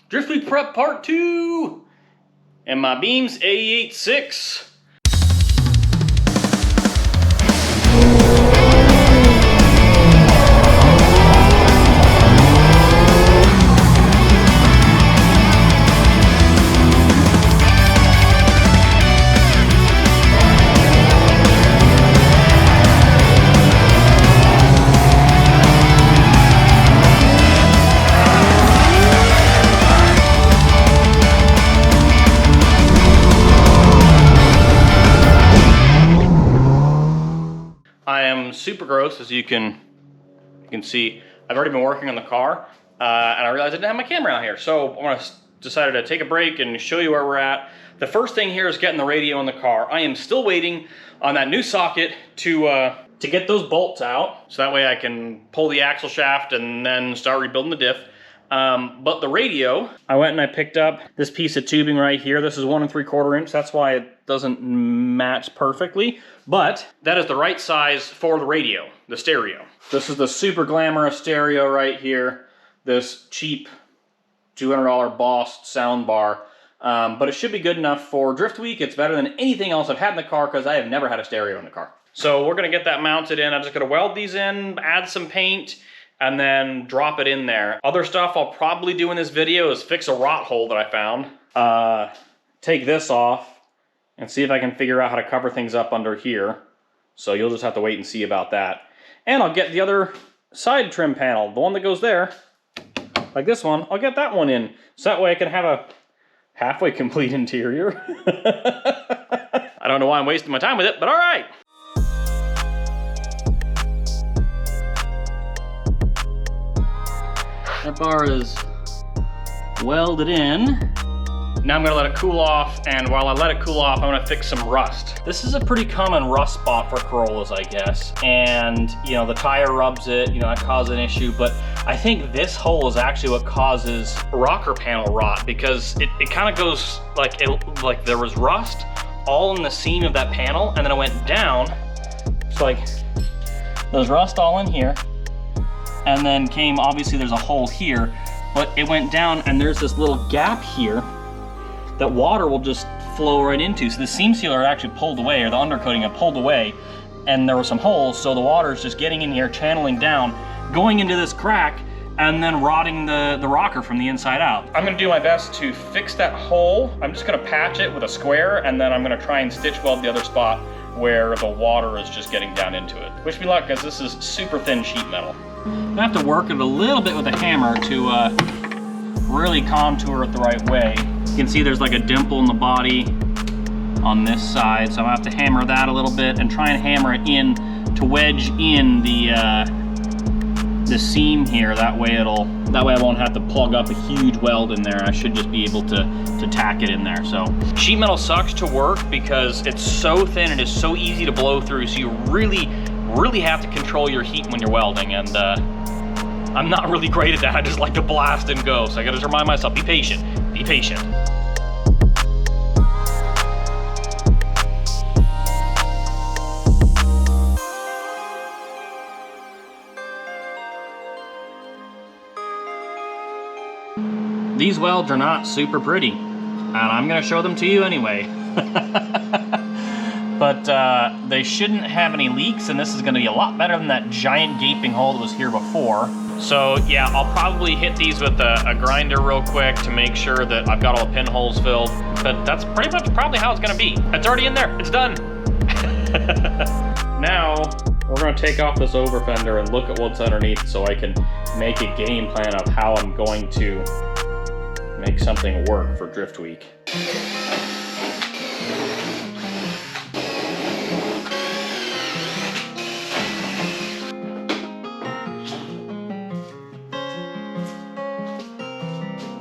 Drift Week Prep Part 2! And my beams AE86. I am super gross, as you can see. I've already been working on the car, and I realized I didn't have my camera out here. So I decided to take a break and show you where we're at. The first thing here is getting the radio in the car. I am still waiting on that new socket to get those bolts out, so that way I can pull the axle shaft and then start rebuilding the diff. But the radio, I went and I picked up this piece of tubing right here. This is 1 3/4 inch. That's why it doesn't match perfectly, but that is the right size for the radio, the stereo. This is the super glamorous stereo right here. This cheap $200 Boss sound bar. But it should be good enough for Drift Week. It's better than anything else I've had in the car because I have never had a stereo in the car. So we're gonna get that mounted in. I'm just gonna weld these in, add some paint, and then drop it in there. Other stuff I'll probably do in this video is fix a rot hole that I found. Take this off and see if I can figure out how to cover things up under here. So you'll just have to wait and see about that. And I'll get the other side trim panel, the one that goes there, like this one, I'll get that one in. So that way I can have a halfway complete interior. I don't know why I'm wasting my time with it, but all right. That bar is welded in. Now I'm gonna let it cool off, and while I let it cool off, I'm gonna fix some rust. This is a pretty common rust spot for Corollas, I guess. And, you know, the tire rubs it, you know, that causes an issue, but I think this hole is actually what causes rocker panel rot, because it kind of goes like there was rust all in the seam of that panel, and then it went down. It's like, there's rust all in here, and then came, obviously there's a hole here, but it went down and there's this little gap here that water will just flow right into. So the seam sealer actually pulled away, or the undercoating had pulled away, and there were some holes, so the water is just getting in here, channeling down, going into this crack, and then rotting the rocker from the inside out. I'm gonna do my best to fix that hole. I'm just gonna patch it with a square, and then I'm gonna try and stitch weld the other spot where the water is just getting down into it. Wish me luck, because this is super thin sheet metal. I have to work it a little bit with a hammer to really contour it the right way. You can see there's like a dimple in the body on this side, so I'm gonna have to hammer that a little bit and try and hammer it in to wedge in the seam here. That way I won't have to plug up a huge weld in there. I should just be able to tack it in there. So sheet metal sucks to work because it's so thin and it's so easy to blow through, so you really have to control your heat when you're welding, and I'm not really great at that. I just like to blast and go, so I gotta remind myself, be patient, be patient. These welds are not super pretty, and I'm gonna show them to you anyway. But they shouldn't have any leaks, and this is gonna be a lot better than that giant gaping hole that was here before. So yeah, I'll probably hit these with a grinder real quick to make sure that I've got all the pinholes filled, but that's pretty much probably how it's gonna be. It's already in there, it's done. Now, we're gonna take off this over fender and look at what's underneath so I can make a game plan of how I'm going to make something work for Drift Week.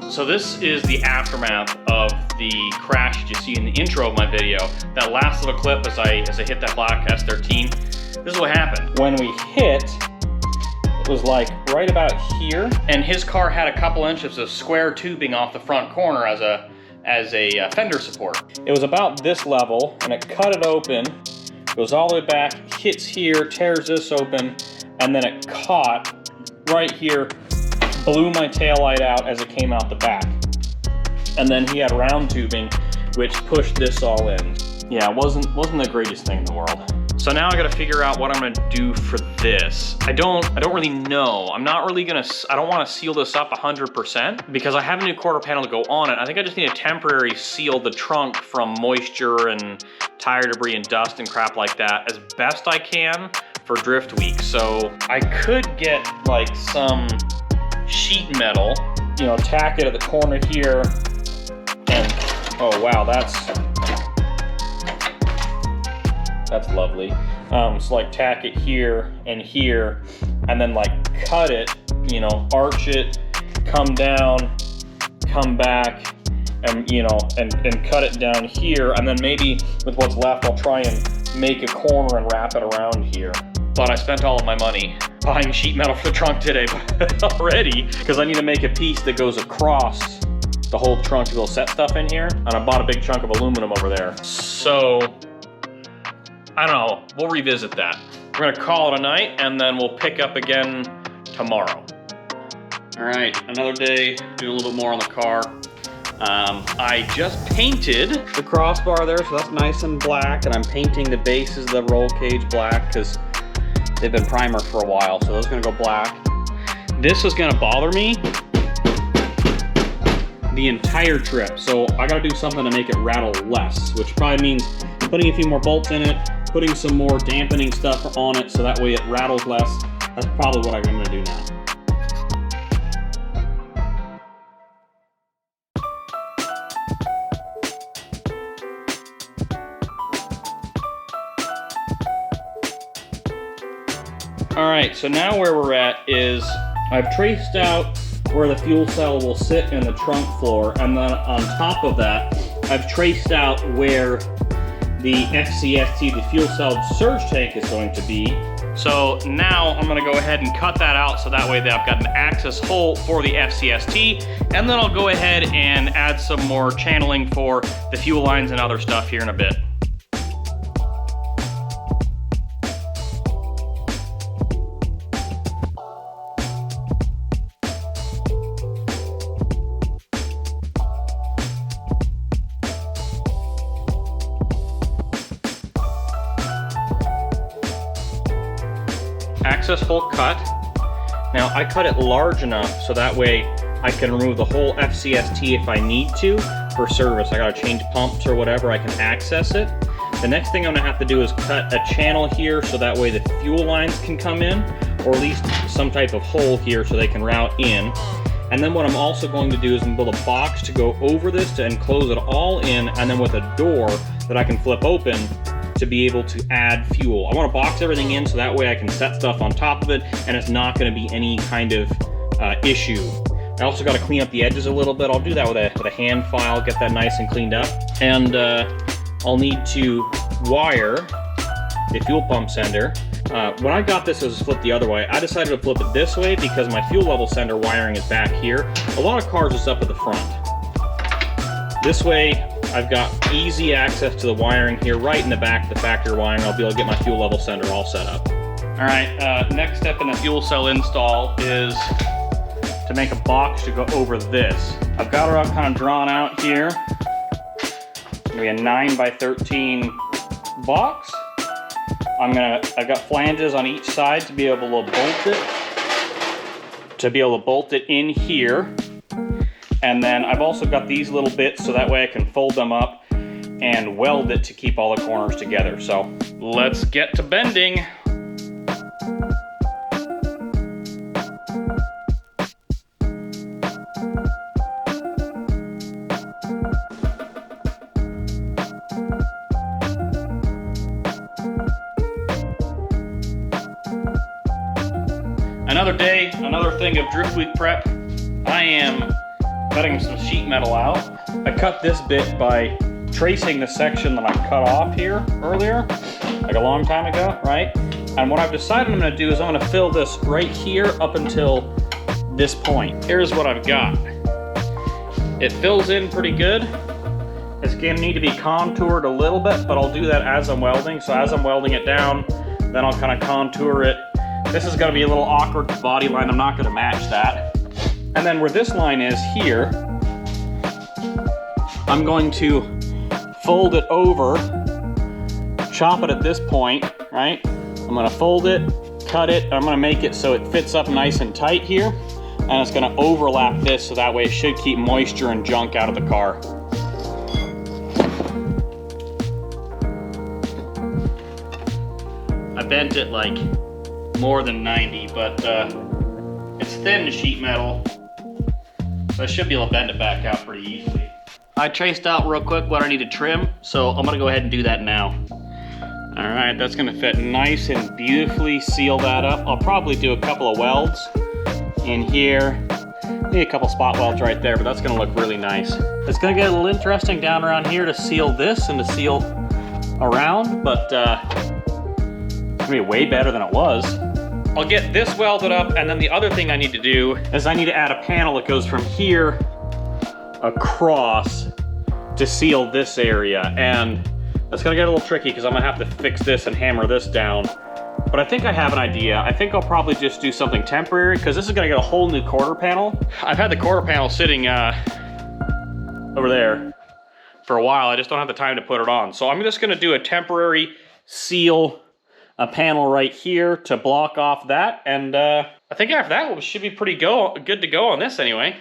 So this is the aftermath of the crash that you see in the intro of my video. That last little clip as I hit that black S13. This is what happened. When we hit, it was like right about here, and his car had a couple inches of square tubing off the front corner as a fender support. It was about this level, and it cut it open, goes all the way back, hits here, tears this open, and then it caught right here, blew my taillight out as it came out the back. And then he had round tubing, which pushed this all in. Yeah, it wasn't the greatest thing in the world. So now I gotta figure out what I'm gonna do for this. I don't really know. I don't wanna seal this up 100% because I have a new quarter panel to go on it. I think I just need to temporarily seal the trunk from moisture and tire debris and dust and crap like that as best I can for drift week. So I could get like some sheet metal, you know, tack it at the corner here and, oh wow, that's lovely. So like tack it here, and then like cut it, you know, arch it, come down, come back, and you know, and cut it down here, and then maybe with what's left, I'll try and make a corner and wrap it around here. But I spent all of my money buying sheet metal for the trunk today already, because I need to make a piece that goes across the whole trunk to be able to set stuff in here, and I bought a big chunk of aluminum over there. So I don't know, we'll revisit that. We're gonna call it a night and then we'll pick up again tomorrow. All right, another day, doing a little bit more on the car. I just painted the crossbar there, so that's nice and black, and I'm painting the bases of the roll cage black because they've been primer for a while, so those are gonna go black. This is gonna bother me the entire trip, so I gotta do something to make it rattle less, which probably means putting a few more bolts in it, putting some more dampening stuff on it so that way it rattles less. That's probably what I'm gonna do now. All right, so now where we're at is I've traced out where the fuel cell will sit in the trunk floor, and then on top of that, I've traced out where the FCST, the fuel cell surge tank, is going to be. So now I'm gonna go ahead and cut that out so that way that I've got an access hole for the FCST, and then I'll go ahead and add some more channeling for the fuel lines and other stuff here in a bit. Access hole cut. Now I cut it large enough so that way I can remove the whole FCST if I need to for service. I gotta change pumps or whatever, I can access it. The next thing I'm gonna have to do is cut a channel here so that way the fuel lines can come in, or at least some type of hole here so they can route in. And then what I'm also going to do is build a box to go over this to enclose it all in, and then with a door that I can flip open to be able to add fuel. I want to box everything in so that way I can set stuff on top of it and it's not going to be any kind of issue. I also got to clean up the edges a little bit. I'll do that with a hand file, get that nice and cleaned up. And I'll need to wire the fuel pump sender. When I got this, it was flipped the other way. I decided to flip it this way because my fuel level sender wiring is back here. A lot of cars is up at the front. This way, I've got easy access to the wiring here right in the back of the factory wiring. I'll be able to get my fuel level sender all set up. All right, next step in the fuel cell install is to make a box to go over this. I've got it all kind of drawn out here. Maybe a 9x13 box. I've got flanges on each side to be able to bolt it in here. And then I've also got these little bits so that way I can fold them up and weld it to keep all the corners together. So let's get to bending. Another day, another thing of drift week prep. I am cutting some sheet metal out. I cut this bit by tracing the section that I cut off here earlier, like a long time ago, right? And what I've decided I'm gonna do is I'm gonna fill this right here up until this point. Here's what I've got. It fills in pretty good. It's gonna need to be contoured a little bit, but I'll do that as I'm welding. So as I'm welding it down, then I'll kind of contour it. This is gonna be a little awkward body line. I'm not gonna match that. And then where this line is here, I'm going to fold it over, chop it at this point, right? I'm gonna fold it, cut it, I'm gonna make it so it fits up nice and tight here, and it's gonna overlap this so that way it should keep moisture and junk out of the car. I bent it like more than 90, but it's thin sheet metal, so I should be able to bend it back out pretty easily. I traced out real quick what I need to trim, so I'm gonna go ahead and do that now. All right, that's gonna fit nice and beautifully, seal that up. I'll probably do a couple of welds in here, maybe a couple spot welds right there, but that's gonna look really nice. It's gonna get a little interesting down around here to seal this and to seal around, but it's gonna be way better than it was. I'll get this welded up, and then the other thing I need to do is I need to add a panel that goes from here across to seal this area, and that's gonna get a little tricky because I'm gonna have to fix this and hammer this down. But I think I have an idea. I think I'll probably just do something temporary because this is gonna get a whole new quarter panel. I've had the quarter panel sitting over there for a while. I just don't have the time to put it on. So I'm just gonna do a temporary seal, a panel right here to block off that. And I think after that, we should be pretty good to go on this anyway.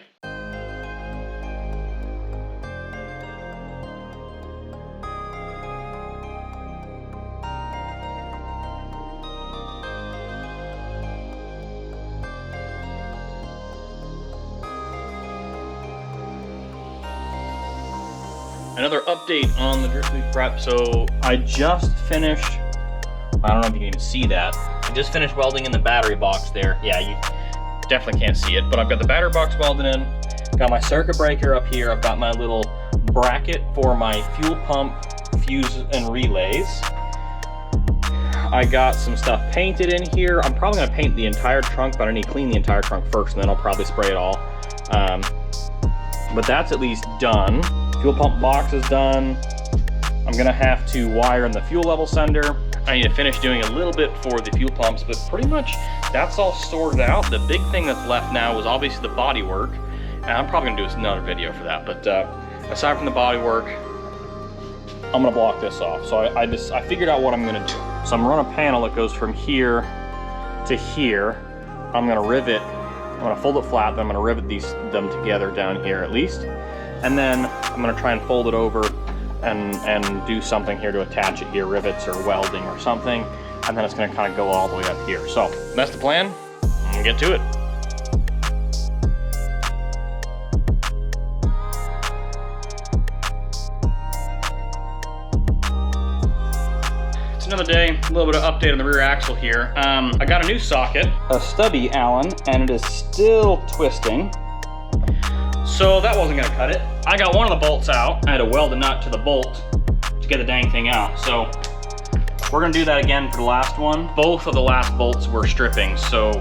Another update on the drift week prep. So I just finished, I don't know if you can even see that. I just finished welding in the battery box there. Yeah, you definitely can't see it, but I've got the battery box welded in, got my circuit breaker up here, I've got my little bracket for my fuel pump, fuse, and relays. I got some stuff painted in here. I'm probably gonna paint the entire trunk, but I need to clean the entire trunk first, and then I'll probably spray it all. But that's at least done. Fuel pump box is done. I'm gonna have to wire in the fuel level sender. I need to finish doing a little bit for the fuel pumps, but pretty much that's all sorted out. The big thing that's left now is obviously the body work. And I'm probably gonna do another video for that, but aside from the body work, I'm gonna block this off. So I figured out what I'm gonna do. So I'm gonna run a panel that goes from here to here. I'm gonna rivet, I'm gonna fold it flat, then I'm gonna rivet them together down here at least. And then I'm gonna try and fold it over and do something here to attach it here, rivets or welding or something. And then it's gonna kind of go all the way up here. So that's the plan. I'm gonna get to it. It's another day, a little bit of update on the rear axle here. I got a new socket, a stubby Allen, and it is still twisting. So that wasn't gonna cut it. I got one of the bolts out. I had to weld a nut to the bolt to get the dang thing out. So we're gonna do that again for the last one. Both of the last bolts were stripping, so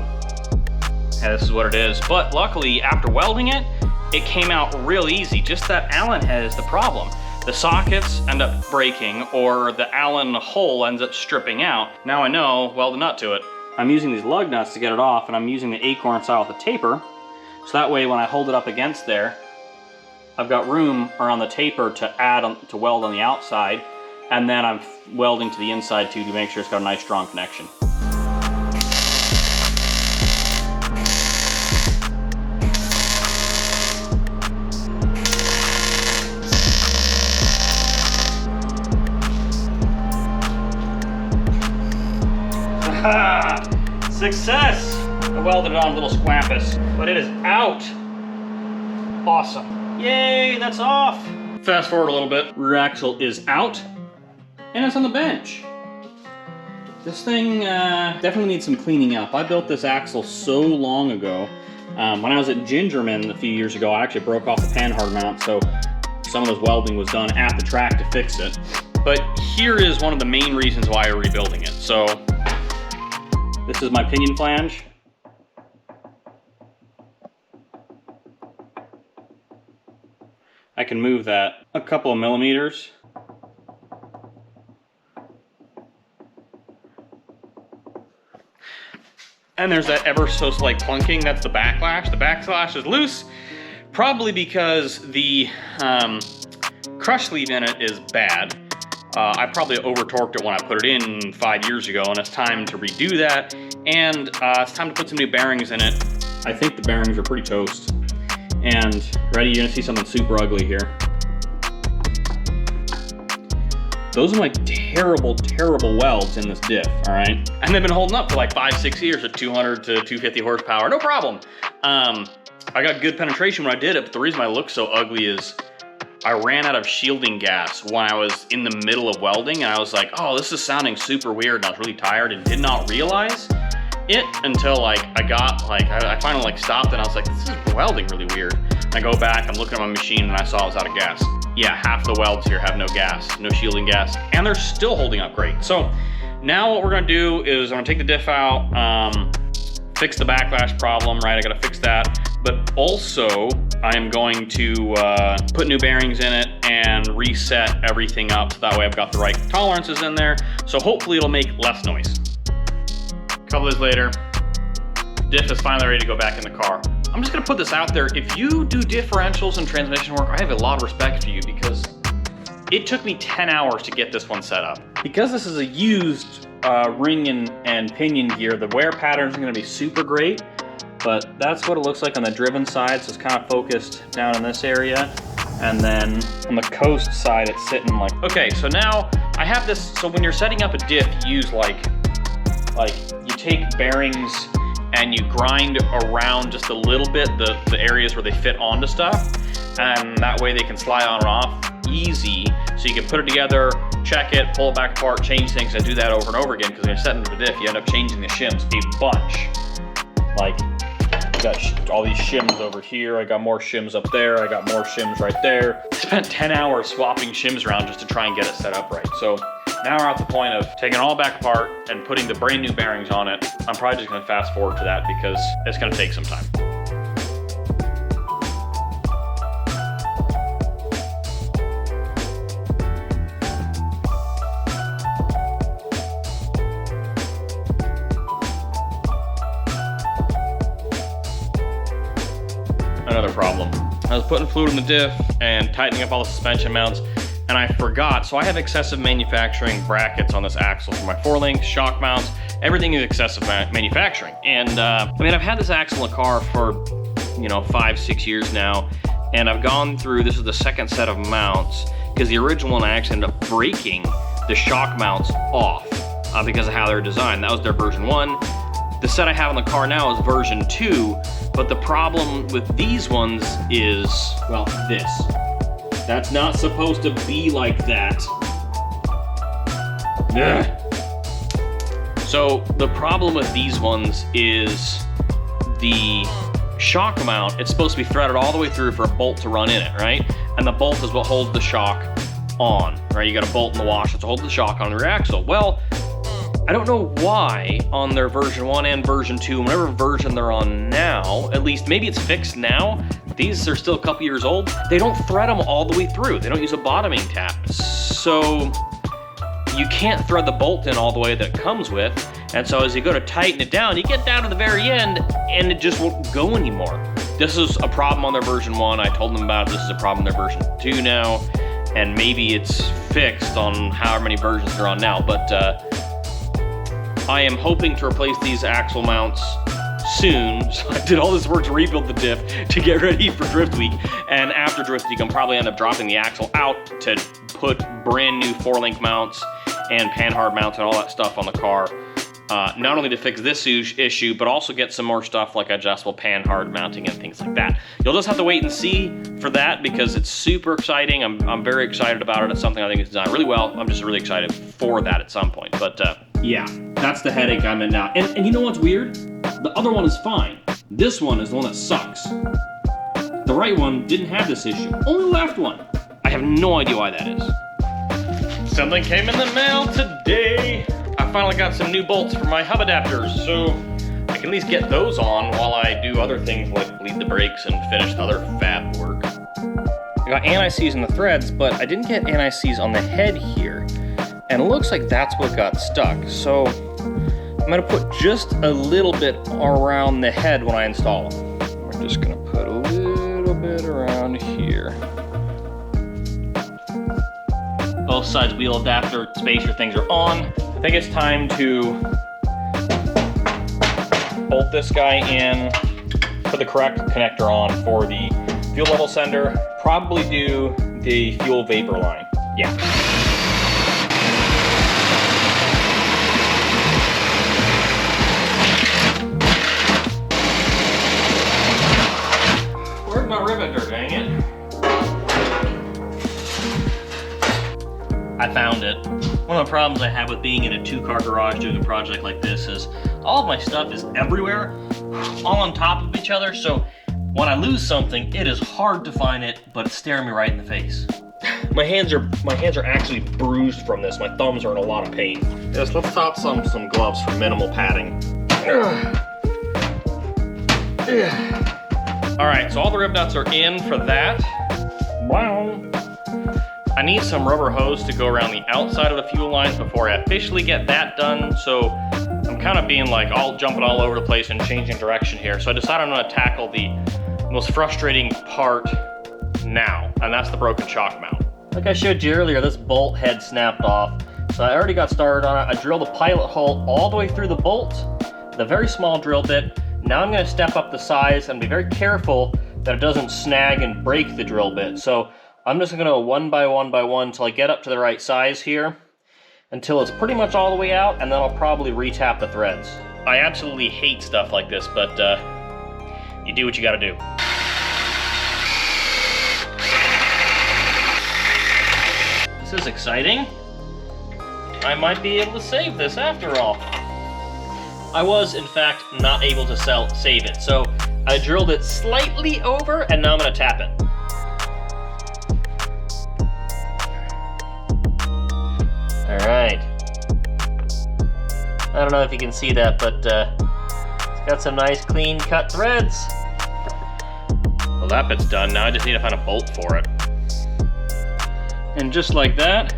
yeah, this is what it is. But luckily, after welding it, it came out real easy. Just that Allen head is the problem. The sockets end up breaking, or the Allen hole ends up stripping out. Now I know, weld a nut to it. I'm using these lug nuts to get it off, and I'm using the acorn style with the taper. So that way when I hold it up against there, I've got room around the taper to weld on the outside, and then I'm welding to the inside too to make sure it's got a nice strong connection. Success! I welded it on a little squampus, but it is out. Awesome. Yay, that's off. Fast forward a little bit. Rear axle is out, and it's on the bench. This thing definitely needs some cleaning up. I built this axle so long ago. When I was at Gingerman a few years ago, I actually broke off the panhard mount, so some of this welding was done at the track to fix it. But here is one of the main reasons why I'm rebuilding it. So this is my pinion flange. I can move that a couple of millimeters. And there's that ever so slight plunking, that's the backlash. The backlash is loose, probably because the crush sleeve in it is bad. I probably over-torqued it when I put it in 5 years ago, and it's time to redo that, and it's time to put some new bearings in it. I think the bearings are pretty toast. And ready, you're gonna see something super ugly here. Those are like terrible, terrible welds in this diff, all right? And they've been holding up for like 5-6 years at 200 to 250 horsepower, no problem. I got good penetration when I did it, but the reason I look so ugly is I ran out of shielding gas when I was in the middle of welding, and I was like, oh, this is sounding super weird, and I was really tired and did not realize it until like I finally like stopped, and I was like, this is welding really weird. I go back, I'm looking at my machine, and I saw I was out of gas. Yeah, half the welds here have no gas, no shielding gas, and they're still holding up great. So now what we're gonna do is I'm gonna take the diff out, fix the backlash problem, right? I gotta fix that. But also, I am going to put new bearings in it and reset everything up so that way I've got the right tolerances in there. So hopefully it'll make less noise. A couple days later, diff is finally ready to go back in the car. I'm just gonna put this out there. If you do differentials and transmission work, I have a lot of respect for you because it took me 10 hours to get this one set up. Because this is a used ring and pinion gear, the wear pattern is gonna be super great. But that's what it looks like on the driven side, so it's kind of focused down in this area. And then on the coast side, it's sitting like... Okay, so now I have this, so when you're setting up a diff, you use like you take bearings and you grind around just a little bit the areas where they fit onto stuff. And that way they can slide on and off easy. So you can put it together, check it, pull it back apart, change things, and do that over and over again. Because when you're setting up a diff, you end up changing the shims a bunch. Like, got all these shims over here, I got more shims up there, I got more shims right there. I spent 10 hours swapping shims around just to try and get it set up right. So now we're at the point of taking it all back apart and putting the brand new bearings on it. I'm probably just gonna fast forward to that because it's gonna take some time. Another problem. I was putting fluid in the diff and tightening up all the suspension mounts, and I forgot. So I have excessive manufacturing brackets on this axle for my 4-link, shock mounts, everything is excessive manufacturing. And I mean, I've had this axle in the car for, 5-6 years now, and I've gone through, this is the second set of mounts, because the original one I actually ended up breaking the shock mounts off because of how they're designed. That was their version 1. The set I have in the car now is version 2, but the problem with these ones is, well, this. That's not supposed to be like that. Ugh. So the problem with these ones is the shock mount, it's supposed to be threaded all the way through for a bolt to run in it, right? And the bolt is what holds the shock on, right? You got a bolt in the washer to hold the shock on your axle. Well, I don't know why on their version 1 and version 2, whatever version they're on now, at least maybe it's fixed now, these are still a couple years old, they don't thread them all the way through. They don't use a bottoming tap. So you can't thread the bolt in all the way that it comes with. And so as you go to tighten it down, you get down to the very end and it just won't go anymore. This is a problem on their version 1. I told them about it. This is a problem on their version 2 now. And maybe it's fixed on however many versions they're on now. But I am hoping to replace these axle mounts soon. So I did all this work to rebuild the diff to get ready for Drift Week. And after Drift Week, I'm probably end up dropping the axle out to put brand new 4-link mounts and panhard mounts and all that stuff on the car. Not only to fix this issue, but also get some more stuff like adjustable panhard mounting and things like that. You'll just have to wait and see for that because it's super exciting. I'm very excited about it. It's something I think is designed really well. I'm just really excited for that at some point. But yeah, that's the headache I'm in now. And you know what's weird? The other one is fine. This one is the one that sucks. The right one didn't have this issue. Only the left one. I have no idea why that is. Something came in the mail today. I finally got some new bolts for my hub adapters, so I can at least get those on while I do other things like bleed the brakes and finish the other fab work. I got anti-seize on the threads, but I didn't get anti-seize on the head here. And it looks like that's what got stuck. So I'm gonna put just a little bit around the head when I install them. We're just gonna put a little bit around here. both sides wheel adapter spacer things are on. I think it's time to bolt this guy in, put the correct connector on for the fuel level sender, probably do the fuel vapor line. Yeah. Where's my riveter, dang it? I found it. One of the problems I have with being in a two-car garage doing a project like this is all of my stuff is everywhere, all on top of each other, so when I lose something, it is hard to find it, but it's staring me right in the face. My hands are actually bruised from this. My thumbs are in a lot of pain. Yes, let's top some gloves for minimal padding. All right, so all the rib nuts are in for that. Wow. I need some rubber hose to go around the outside of the fuel lines before I officially get that done. So I'm kind of being like all jumping all over the place and changing direction here. So I decided I'm gonna tackle the most frustrating part now, and that's the broken shock mount. Like I showed you earlier, this bolt head snapped off. So I already got started on it. I drilled a pilot hole all the way through the bolt, with a very small drill bit. Now I'm gonna step up the size and be very careful that it doesn't snag and break the drill bit. So I'm just gonna go one by one until I get up to the right size here, until it's pretty much all the way out, and then I'll probably re-tap the threads. I absolutely hate stuff like this, but you do what you gotta do. This is exciting. I might be able to save this after all. I was, in fact, not able to save it, so I drilled it slightly over, and now I'm gonna tap it. All right. I don't know if you can see that, but it's got some nice clean cut threads. Well, that bit's done. Now I just need to find a bolt for it. And just like that,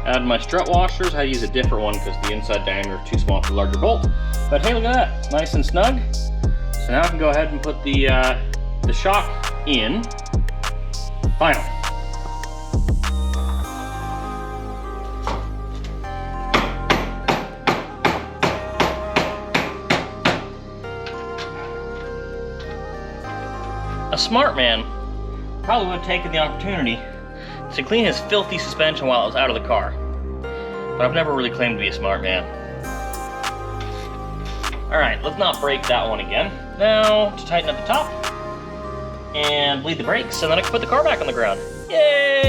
add my strut washers. I use a different one because the inside diameter is too small for the larger bolt. But hey, look at that, it's nice and snug. So now I can go ahead and put the shock in. Finally. A smart man probably would have taken the opportunity to clean his filthy suspension while it was out of the car. But I've never really claimed to be a smart man. Alright, let's not break that one again. Now, to tighten up the top, and bleed the brakes, and then I can put the car back on the ground. Yay!